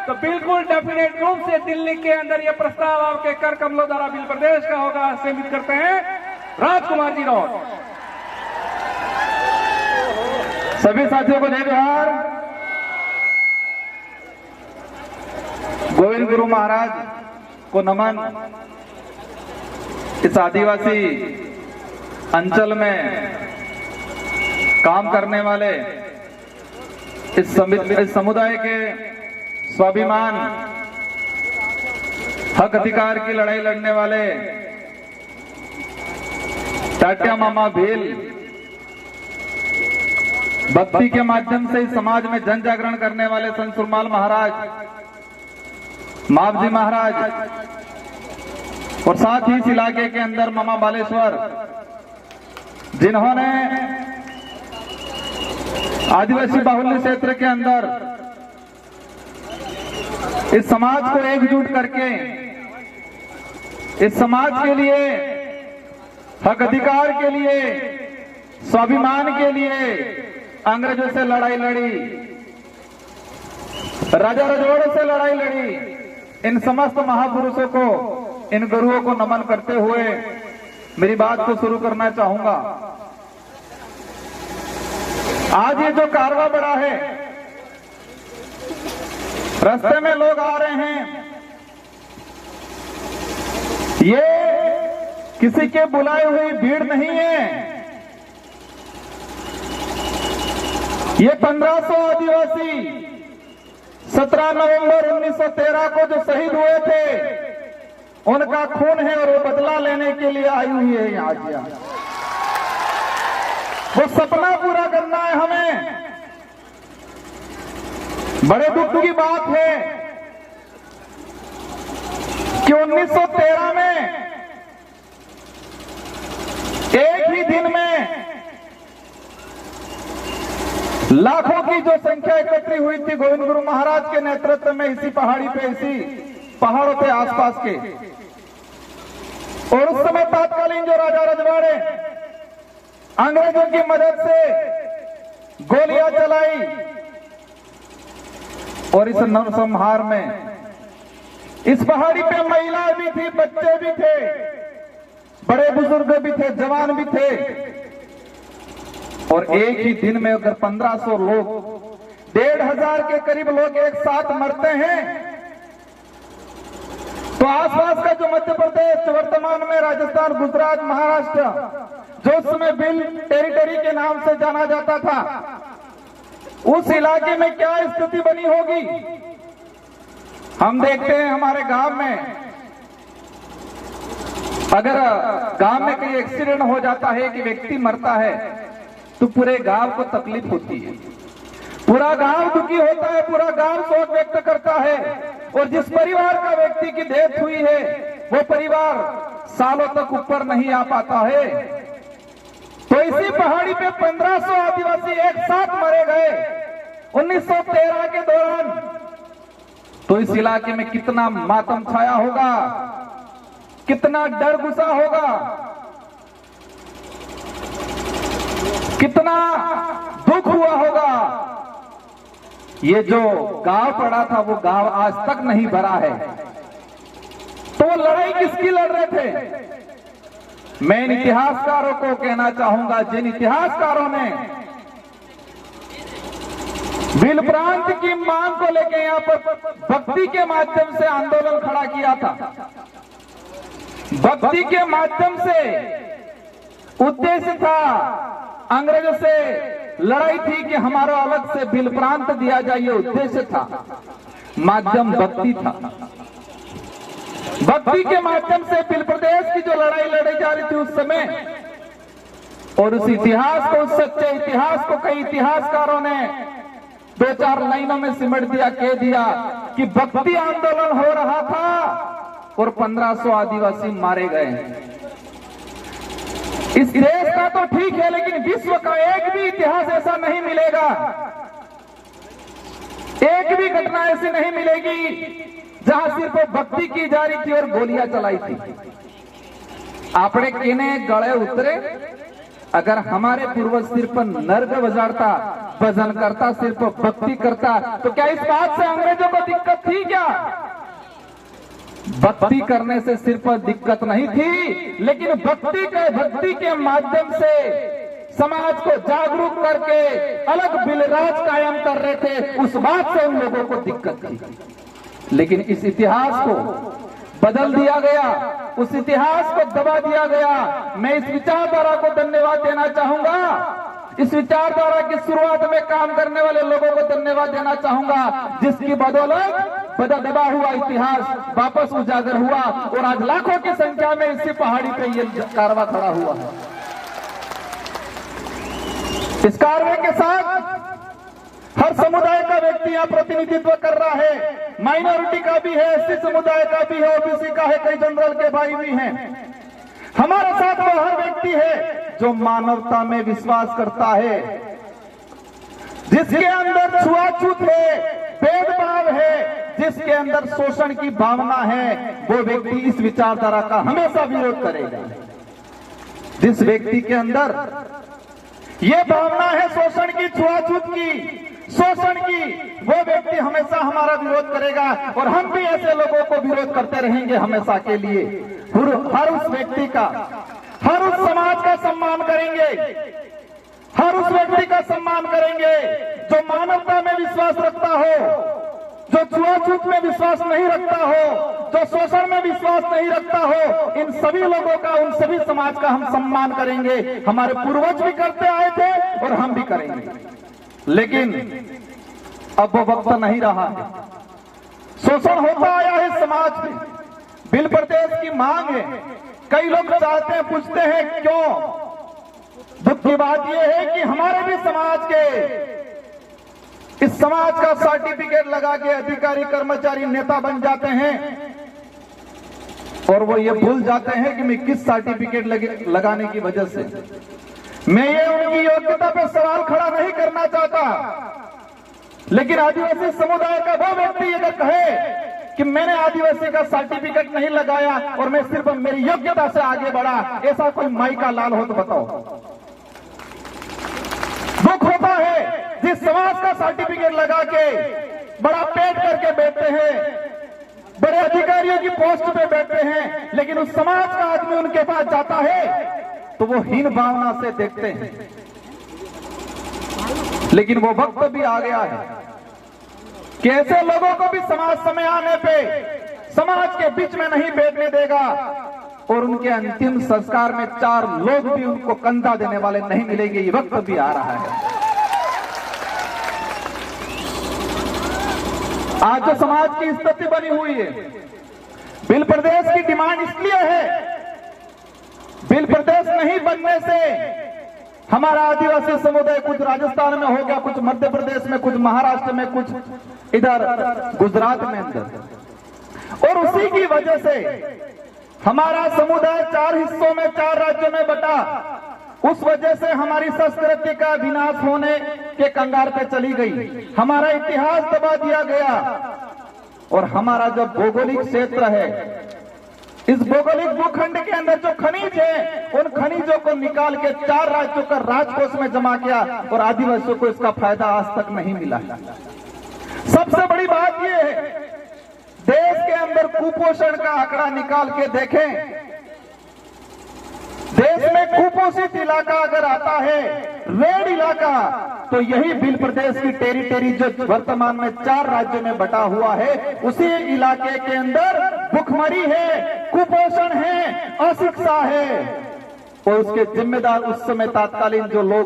तो बिल्कुल डेफिनेट रूप से दिल्ली के अंदर यह प्रस्ताव आपके कर कमलों द्वारा बिल प्रदेश का होगा। सीमित करते हैं राजकुमार जी राउत। सभी साथियों को जय जोहार। गोविंद गुरु महाराज को नमन। इस आदिवासी अंचल में काम करने वाले इस समुदाय के स्वाभिमान हक अधिकार की लड़ाई लड़ने वाले टाटिया मामा भील भक्ति के माध्यम से इस समाज में जन जागरण करने वाले संत सुरमाल महाराज, मावजी महाराज और साथ ही इस इलाके के अंदर मामा बालेश्वर, जिन्होंने आदिवासी बाहुल्य क्षेत्र के अंदर इस समाज को एकजुट करके इस समाज के लिए, हक अधिकार के लिए, स्वाभिमान के लिए अंग्रेजों से लड़ाई लड़ी, राजा रजवाड़ों से लड़ाई लड़ी। इन समस्त महापुरुषों को, इन गुरुओं को नमन करते हुए मेरी बात को शुरू करना चाहूंगा। आज ये जो कारवां बढ़ा है, रास्ते में लोग आ रहे हैं, ये किसी के बुलाए हुई भीड़ नहीं है। ये 1500 आदिवासी 17 नवंबर 1913 को जो शहीद हुए थे, उनका खून है और वो बदला लेने के लिए आई हुई है यहाँ। वो सपना पूरा करना है हमें। बड़े दुख की बात है कि 1913 में एक ही दिन में लाखों की जो संख्या इकट्ठी हुई थी गोविंद गुरु महाराज के नेतृत्व में, इसी पहाड़ी पे, इसी पहाड़ों के आसपास के। और उस समय तत्कालीन जो राजा रजवाड़े अंग्रेजों की मदद से गोलियां चलाई और इस नरसंहार में इस पहाड़ी पे महिलाएं भी थी, बच्चे भी थे, बड़े बुजुर्ग भी थे, जवान भी थे। और एक ही दिन में अगर 1500 लोग, 1500 के करीब लोग एक साथ मरते हैं, तो आसपास का जो मध्य प्रदेश, वर्तमान में राजस्थान, गुजरात, महाराष्ट्र, जो उस समय बिल टेरिटरी के नाम से जाना जाता था, उस इलाके में क्या स्थिति बनी होगी। हम देखते हैं हमारे गांव में, अगर गांव में कहीं एक्सीडेंट हो जाता है, कि व्यक्ति मरता है, तो पूरे गांव को तकलीफ होती है, पूरा गांव दुखी होता है, पूरा गांव शोक व्यक्त करता है। और जिस परिवार का व्यक्ति की डेथ हुई है, वो परिवार सालों तक ऊपर नहीं आ पाता है। तो इसी पहाड़ी पे 1500 आदिवासी एक साथ मारे गए 1913 के दौरान। तो इस इलाके में कितना मातम छाया होगा, कितना डर घुसा होगा, कितना दुख हुआ होगा। ये जो गांव पड़ा था, वो गांव आज तक नहीं भरा है। तो वो लड़ाई किसकी लड़ रहे थे? मैं इन इतिहासकारों को कहना चाहूंगा, जिन इतिहासकारों ने भील प्रांत की मांग को लेकर यहां पर भक्ति के माध्यम से आंदोलन खड़ा किया था। भक्ति के माध्यम से उद्देश्य था, अंग्रेजों से लड़ाई थी कि हमारा अलग से भील प्रांत दिया जाए, ये उद्देश्य था, माध्यम भक्ति था। भक्ति के माध्यम से भील प्रदेश की जो लड़ाई लड़ी जा रही थी उस समय, और उस इतिहास को, उस सच्चे इतिहास को कई इतिहासकारों ने 2-4 लाइनों में सिमट दिया, कह दिया कि भक्ति आंदोलन हो रहा था और 1500 आदिवासी मारे गए। इस देश का तो ठीक है, लेकिन विश्व का एक भी इतिहास ऐसा नहीं मिलेगा, एक भी घटना ऐसी नहीं मिलेगी जहां सिर्फ भक्ति की जा रही थी और गोलियां चलाई थी। आपने कहने गले उतरे, अगर हमारे पूर्वज सिर्फ नर्ग बजाता, भजन करता, सिर्फ भक्ति करता, तो क्या इस बात से अंग्रेजों को दिक्कत थी? क्या? भक्ति करने से सिर पर दिक्कत नहीं थी, लेकिन भक्ति के माध्यम से समाज को जागरूक करके अलग बिलराज कायम कर रहे थे, उस बात से उन लोगों को दिक्कत थी। लेकिन इस इतिहास को बदल दिया गया, उस इतिहास को दबा दिया गया। मैं इस विचारधारा को धन्यवाद देना चाहूंगा, इस विचारधारा की शुरुआत में काम करने वाले लोगों को धन्यवाद देना चाहूंगा, जिसकी बदौलत दबा हुआ इतिहास वापस उजागर हुआ और आज लाखों की संख्या में इसी पहाड़ी पे ये कारवां खड़ा हुआ है। इस कारवां के साथ हर समुदाय का व्यक्ति यहां प्रतिनिधित्व कर रहा है, माइनॉरिटी का भी है, एससी समुदाय का भी है, ओबीसी का है, कई जनरल के भाई भी हैं। हमारे साथ वो हर व्यक्ति है जो मानवता में विश्वास करता है, जिसके अंदर छुआछूत है, भेदभाव है, जिसके अंदर शोषण की भावना है, वो व्यक्ति इस विचारधारा का हमेशा विरोध करेगा। जिस व्यक्ति के अंदर ये भावना है शोषण की, छुआछूत की, शोषण की, वो व्यक्ति हमेशा हमारा विरोध करेगा और हम भी ऐसे लोगों को विरोध करते रहेंगे हमेशा के लिए। हर उस व्यक्ति का, हर उस समाज का सम्मान करेंगे, हर उस व्यक्ति का सम्मान करेंगे जो मानवता में विश्वास रखता हो, जो छुआछूत में विश्वास नहीं रखता हो, जो शोषण में विश्वास नहीं रखता हो। इन सभी लोगों का, उन सभी समाज का हम सम्मान करेंगे। हमारे पूर्वज भी करते आए थे और हम भी करेंगे, लेकिन अब वो वक्त नहीं रहा है। शोषण होता आया है समाज में, बिल प्रदेश की मांग है, कई लोग चाहते हैं, पूछते हैं क्यों। दुख की बात यह है कि हमारे भी समाज के, इस समाज का सर्टिफिकेट लगा के अधिकारी, कर्मचारी, नेता बन जाते हैं और वो ये भूल जाते हैं कि मैं किस सर्टिफिकेट लगाने की वजह से। मैं ये उनकी योग्यता पे सवाल खड़ा नहीं करना चाहता, लेकिन आदिवासी समुदाय का वो व्यक्ति अगर कहे कि मैंने आदिवासी का सर्टिफिकेट नहीं लगाया और मैं सिर्फ मेरी योग्यता से आगे बढ़ा, ऐसा कोई माई का लाल हो तो बताओ। दुख होता है जिस समाज का सर्टिफिकेट लगा के बड़ा पेट करके बैठते हैं, बड़े अधिकारियों की पोस्ट पे बैठते हैं, लेकिन उस समाज का आदमी उनके पास जाता है तो वो हीन भावना से देखते हैं। लेकिन वो वक्त भी आ गया है कि ऐसे लोगों को भी समाज समय आने पे समाज के बीच में नहीं बैठने देगा और उनके अंतिम संस्कार में 4 लोग भी उनको कंधा देने वाले नहीं मिलेंगे। ये वक्त भी आ रहा है। आज जो समाज की स्थिति बनी हुई है, बिल प्रदेश की डिमांड इसलिए है, बिल प्रदेश नहीं बनने से हमारा आदिवासी समुदाय कुछ राजस्थान में हो गया, कुछ मध्य प्रदेश में, कुछ महाराष्ट्र में, कुछ इधर गुजरात में अंदर, और उसी की वजह से हमारा समुदाय 4 हिस्सों में, 4 राज्यों में बटा। उस वजह से हमारी संस्कृति का विनाश होने के कंगार पे चली गई, हमारा इतिहास दबा दिया गया और हमारा जो भौगोलिक क्षेत्र है, इस भौगोलिक भूखंड के अंदर जो खनिज है, उन खनिजों को निकाल के 4 राज्यों का राजकोष में जमा किया और आदिवासियों को इसका फायदा आज तक नहीं मिला। सबसे बड़ी बात यह है, देश के अंदर कुपोषण का आंकड़ा निकाल के देखें, देश में कुपोषित इलाका अगर आता है, रेड इलाका, तो यही बिल प्रदेश की टेरिटरी जो वर्तमान में 4 राज्यों में बटा हुआ है, उसी इलाके के अंदर भुखमरी है, कुपोषण है, अशिक्षा है। और उसके जिम्मेदार उस समय तत्कालीन जो लोग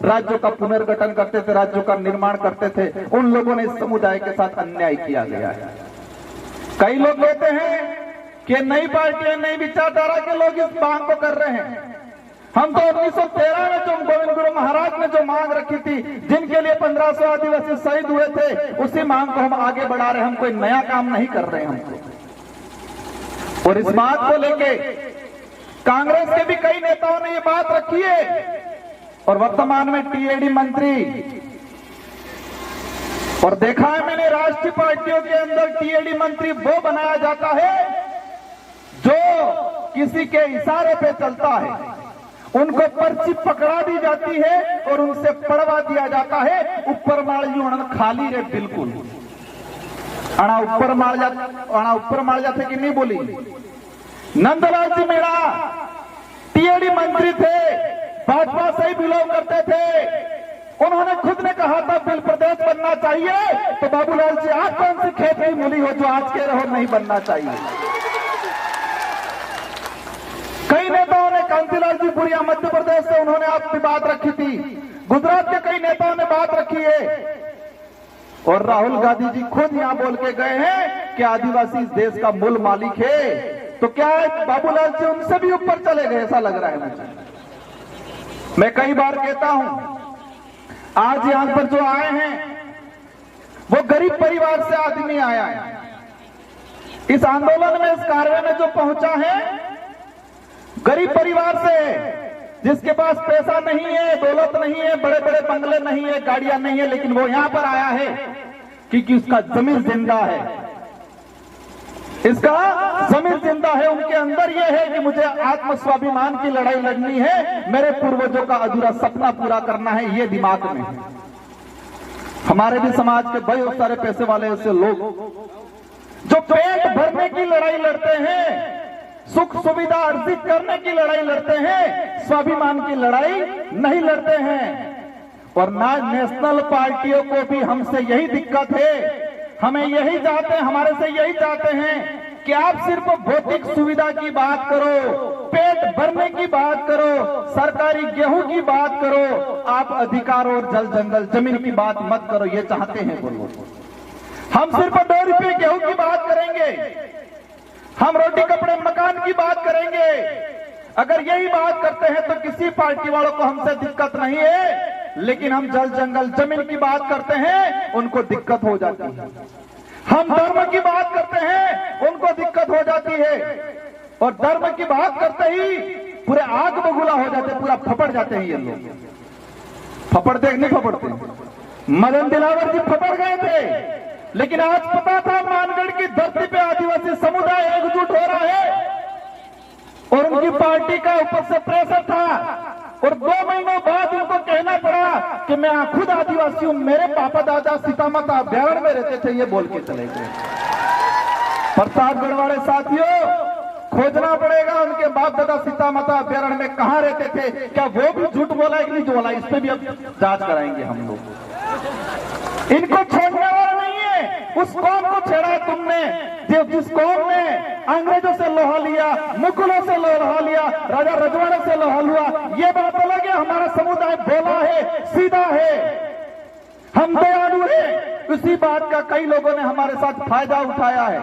राज्यों का पुनर्गठन करते थे, राज्यों का निर्माण करते थे, उन लोगों ने इस समुदाय के साथ अन्याय किया गया है। कई लोग कहते हैं कि नई पार्टियां, नई विचारधारा के लोग इस मांग को कर रहे हैं। हम तो 1913 में जो गोविंद गुरु महाराज ने जो मांग रखी थी, जिनके लिए 1500 आदिवासी शहीद हुए थे, उसी मांग को हम आगे बढ़ा रहे हैं। हम कोई नया काम नहीं कर रहे हैं। और इस बात को लेके कांग्रेस के भी कई नेताओं ने ये बात रखी है और वर्तमान में टीएडी मंत्री, और देखा है मैंने राष्ट्रीय पार्टियों के अंदर टीएडी मंत्री वो बनाया जाता है जो किसी के इशारे पे चलता है, उनको पर्ची पकड़ा दी जाती है और उनसे पढ़वा दिया जाता है, ऊपर माड़ी उड़न खाली रे बिल्कुल। आना ऊपर मार जाते कि नहीं बोली। नंदलाल जी मीणा टीएडी मंत्री थे, भाजपा से ही बिलोंग करते थे। उन्होंने खुद ने कहा था बिल प्रदेश बनना चाहिए, तो बाबूलाल जी आज कौन सी खेत की मूली हो जो आज कह रहे हो नहीं बनना चाहिए। कई नेताओं ने, कांतिलाल जी भूरिया मध्य प्रदेश से, उन्होंने आपकी बात रखी थी। गुजरात के कई नेताओं ने बात रखी है, और राहुल गांधी जी खुद यहां बोल के गए हैं कि आदिवासी इस देश का मूल मालिक है। तो क्या है, बाबूलाल जी उनसे भी ऊपर चले गए, ऐसा लग रहा है मुझे। मैं कई बार कहता हूं, आज यहां पर जो आए हैं वो गरीब परिवार से आदमी आया है। इस आंदोलन में, इस कार्य में जो पहुंचा है गरीब परिवार से, जिसके पास पैसा नहीं है, दौलत नहीं है, बड़े बड़े बंगले नहीं है, गाड़ियां नहीं है, लेकिन वो यहां पर आया है क्योंकि उसका जमीर जिंदा है। इसका जमीर जिंदा है, उनके अंदर यह है कि मुझे आत्म स्वाभिमान की लड़ाई लड़नी है, मेरे पूर्वजों का अधूरा सपना पूरा करना है, ये दिमाग में है। हमारे भी समाज के बहुत सारे पैसे वाले ऐसे लोग जो पेट भरने की लड़ाई लड़ते हैं, सुख सुविधा अर्जित करने की लड़ाई लड़ते हैं, स्वाभिमान की लड़ाई नहीं लड़ते हैं। और ना नेशनल पार्टियों को भी हमसे यही दिक्कत है, हमें यही चाहते हैं, हमारे से यही चाहते हैं कि आप सिर्फ भौतिक सुविधा की बात करो, पेट भरने की बात करो, सरकारी गेहूं की बात करो, आप अधिकार और जल जंगल जमीन की बात मत करो, ये चाहते हैं वो लोग। हम सिर्फ 2 रुपये गेहूं की बात करेंगे, हम रोटी कपड़े मकान की बात करेंगे। अगर यही बात करते हैं तो किसी पार्टी वालों को हमसे दिक्कत नहीं है, लेकिन हम जल जंगल जमीन की बात करते हैं उनको दिक्कत हो जाती है। हम धर्म की बात करते हैं उनको दिक्कत हो जाती है, और धर्म की बात करते ही पूरे आग बबूला हो जाते, पूरा फपड़ जाते हैं ये लोग। फपड़ते नहीं फपड़ते, मदन दिलावर जी फपड़ गए थे, लेकिन आज पता था मानगढ़ की धरती पे आदिवासी समुदाय एकजुट हो रहा है, और उनकी पार्टी का ऊपर से प्रेशर था, और 2 महीनों बाद उनको कहना पड़ा कि मैं खुद आदिवासी हूं, मेरे पापा दादा सीतामाता अभ्यारण्य में रहते थे, ये बोल के चले गए। प्रतापगढ़ वाले साथियों, खोजना पड़ेगा उनके बाप दादा सीतामाता अभ्यारण्य में कहां रहते थे, क्या वो भी झूठ बोला है कि नहीं बोला, इस पे भी अब जांच कराएंगे हम लोग। इनको छोड़ने वाला नहीं है। उस कौम को छेड़ा तुमने, जिस कौम ने अंग्रेजों से लोहा लिया, मुगलों से लोहा लिया, राजा रजवाड़े से लोहा लिया, ये बात अलग है। हमारा समुदाय भोला है, सीधा है, हम दयालु हैं। उसी बात का कई लोगों ने हमारे साथ फायदा उठाया है,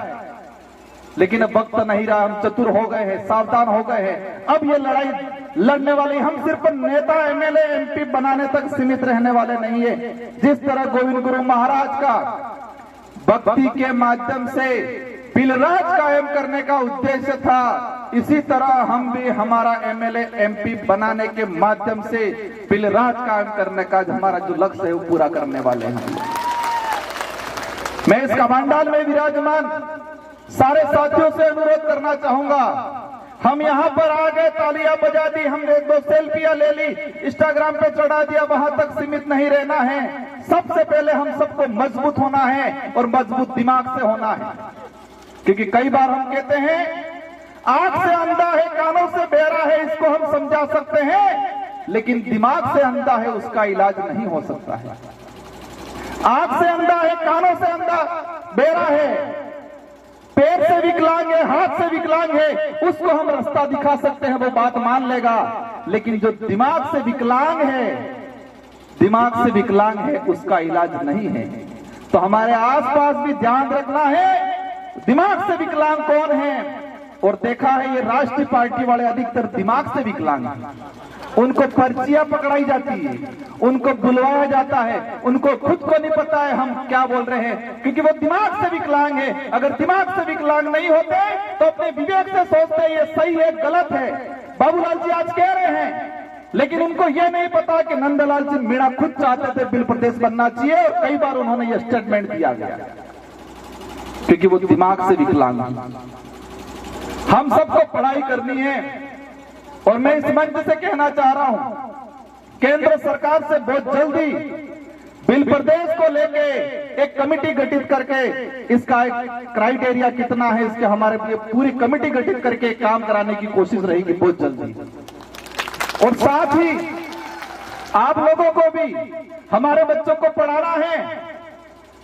लेकिन अब वक्त नहीं रहा, हम चतुर हो गए हैं, सावधान हो गए हैं। अब ये लड़ाई लड़ने वाली हम सिर्फ नेता एमएलए एमपी बनाने तक सीमित रहने वाले नहीं है। जिस तरह गोविंद गुरु महाराज का भक्ति के माध्यम से बिलराज कायम करने का उद्देश्य था, इसी तरह हम भी हमारा एमएलए एमपी बनाने के माध्यम से बिलराज कायम करने का हमारा जो लक्ष्य है वो पूरा करने वाले हैं। मैं इस कमांडाल में विराजमान सारे साथियों से अनुरोध करना चाहूंगा, हम यहां पर आ गए, तालियां बजा दी, हमने 1-2 सेल्फियां ले ली, इंस्टाग्राम पे चढ़ा दिया, वहां तक सीमित नहीं रहना है। सबसे पहले हम सबको मजबूत होना है, और मजबूत दिमाग से होना है। क्योंकि कई बार हम कहते हैं आंख से अंधा है, कानों से बहरा है, इसको हम समझा सकते हैं, लेकिन दिमाग से अंधा है, उसका इलाज नहीं हो सकता है। आंख से अंधा है, कानों से अंधा बहरा है, पैर से विकलांग है, हाथ से विकलांग है, उसको हम रास्ता दिखा सकते हैं, वो बात मान लेगा। लेकिन जो दिमाग से विकलांग है, उसका इलाज नहीं है। तो हमारे आसपास भी ध्यान रखना है, दिमाग से विकलांग कौन है। और देखा है ये राष्ट्रीय पार्टी वाले अधिकतर दिमाग से विकलांग हैं। उनको पर्चियां पकड़ाई जाती है, उनको बुलवाया जाता है, उनको खुद को नहीं पता है हम क्या बोल रहे हैं, क्योंकि वो दिमाग से विकलांग है। अगर दिमाग से विकलांग नहीं होते तो अपने विवेक से सोचते ये सही है गलत है। बाबूलाल जी आज कह रहे हैं, लेकिन उनको ये नहीं पता कि नंदलाल जी मीणा खुद चाहते थे बिल प्रदेश बनना चाहिए, और कई बार उन्होंने ये स्टेटमेंट दिया गया, क्योंकि वो दिमाग से विकलांग। हम सबको पढ़ाई करनी है, और मैं इस मंच से कहना चाह रहा हूं, केंद्र सरकार से बहुत जल्दी बिल प्रदेश को लेके एक कमेटी गठित करके इसका एक क्राइटेरिया कितना है, इसके हमारे लिए पूरी कमेटी गठित करके काम कराने की कोशिश रहेगी बहुत जल्दी। और साथ ही आप लोगों को भी हमारे बच्चों को पढ़ाना है,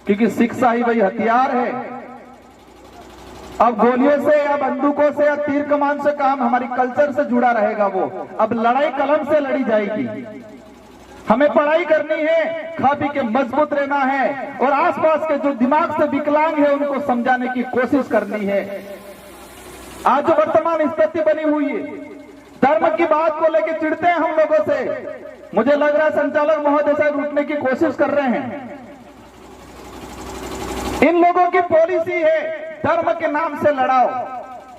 क्योंकि शिक्षा ही वही हथियार है। अब गोलियों से या बंदूकों से या तीर कमान से काम हमारी कल्चर से जुड़ा रहेगा। वो अब लड़ाई कलम से लड़ी जाएगी। हमें पढ़ाई करनी है, खा पी के मजबूत रहना है और आसपास के जो दिमाग से विकलांग है उनको समझाने की कोशिश करनी है। आज जो वर्तमान स्थिति बनी हुई है, धर्म की बात को लेकर चिढ़ते हैं हम लोगों से। मुझे लग रहा है संचालक महोदय साहब रूठने की कोशिश कर रहे हैं। इन लोगों की पॉलिसी है धर्म के नाम से लड़ाओ,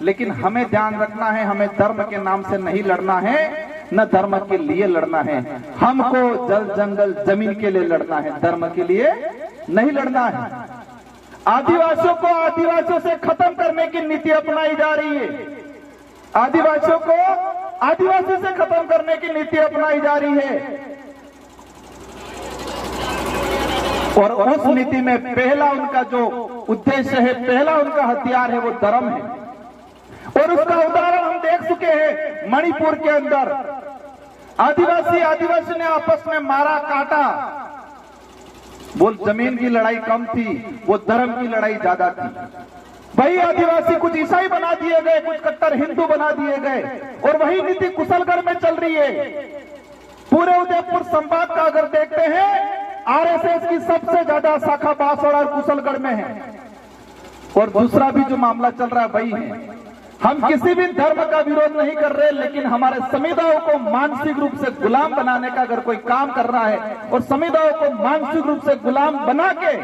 लेकिन हमें ध्यान रखना है, हमें धर्म के नाम से नहीं लड़ना है, न धर्म के लिए लड़ना है। हमको जल जंगल जमीन के लिए लड़ना है, धर्म के लिए नहीं लड़ना है। आदिवासियों को आदिवासियों से खत्म करने की नीति अपनाई जा रही है। आदिवासियों को आदिवासी से खत्म करने की नीति अपनाई जा रही है। और उस नीति में पहला उनका जो उद्देश्य है, पहला उनका हथियार है, वो धर्म है। और उसका उदाहरण हम देख चुके हैं मणिपुर के अंदर। आदिवासी ने आपस में मारा काटा। वो जमीन की लड़ाई कम थी, वो धर्म की लड़ाई ज्यादा थी। वही आदिवासी कुछ ईसाई बना दिए गए, कुछ कट्टर हिंदू बना दिए गए। और वही नीति कुशलगढ़ में चल रही है। पूरे उदयपुर संभाग का अगर देखते हैं, आरएसएस की सबसे ज्यादा शाखा बांसवाड़ा और कुशलगढ़ में है। और दूसरा भी जो मामला चल रहा है वही है। हम किसी भी धर्म का विरोध नहीं कर रहे, लेकिन हमारे समुदायों को मानसिक रूप से गुलाम बनाने का अगर कोई काम कर रहा है और समुदायों को मानसिक रूप से गुलाम बना के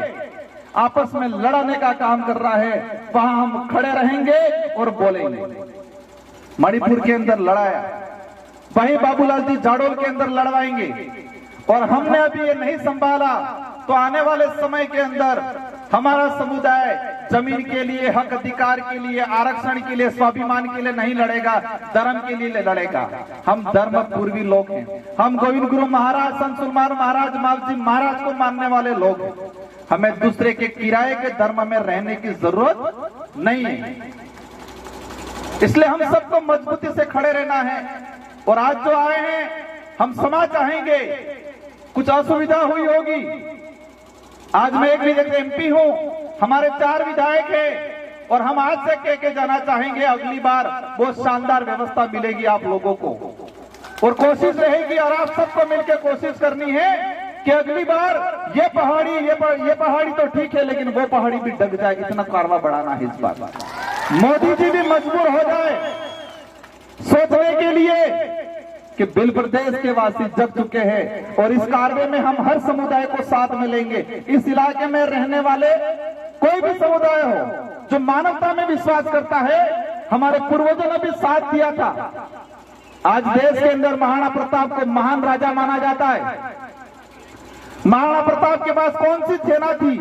आपस में लड़ाने का काम कर रहा है, वहां हम खड़े रहेंगे और बोलेंगे। मणिपुर के अंदर लड़ाया, वहीं बाबूलाल जी जाडोल के अंदर लड़वाएंगे। और हमने अभी ये नहीं संभाला तो आने वाले समय के अंदर हमारा समुदाय जमीन के लिए, हक अधिकार के लिए, आरक्षण के लिए, स्वाभिमान के लिए नहीं लड़ेगा, धर्म के लिए लड़ेगा। हम धर्म पूर्वी लोग हैं। हम गोविंद गुरु महाराज, संत सुरमार महाराज, मावजी महाराज को मानने वाले लोग हैं। हमें दूसरे के किराए के धर्म में रहने की जरूरत नहीं है। इसलिए हम सबको मजबूती से खड़े रहना है। और आज जो आए हैं, हम क्षमा चाहेंगे, कुछ असुविधा हुई होगी। आज मैं एक विधायक एमपी हूं, हमारे 4 विधायक हैं और हम आज से कह के जाना चाहेंगे, अगली बार बहुत शानदार व्यवस्था मिलेगी आप लोगों को। और कोशिश रहेगी और आप सबको मिलकर कोशिश करनी है कि अगली बार ये पहाड़ी तो ठीक है, लेकिन वो पहाड़ी भी डग जाए, इतना कारवा बढ़ाना है इस बार। मोदी जी भी मजबूर हो जाए सोचने के लिए कि बिल प्रदेश के वासी जग चुके हैं और इस कार्य में हम हर समुदाय को साथ में लेंगे। इस इलाके में रहने वाले कोई भी समुदाय हो जो मानवता में विश्वास करता है, हमारे पूर्वजों ने भी साथ दिया था। आज देश के अंदर महाराणा प्रताप को महान राजा माना जाता है। महाराणा प्रताप के पास कौन सी सेना थी?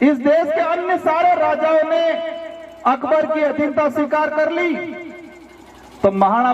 इस देश के अन्य सारे राजाओं ने अकबर की अधीनता स्वीकार कर ली, तो महाराणा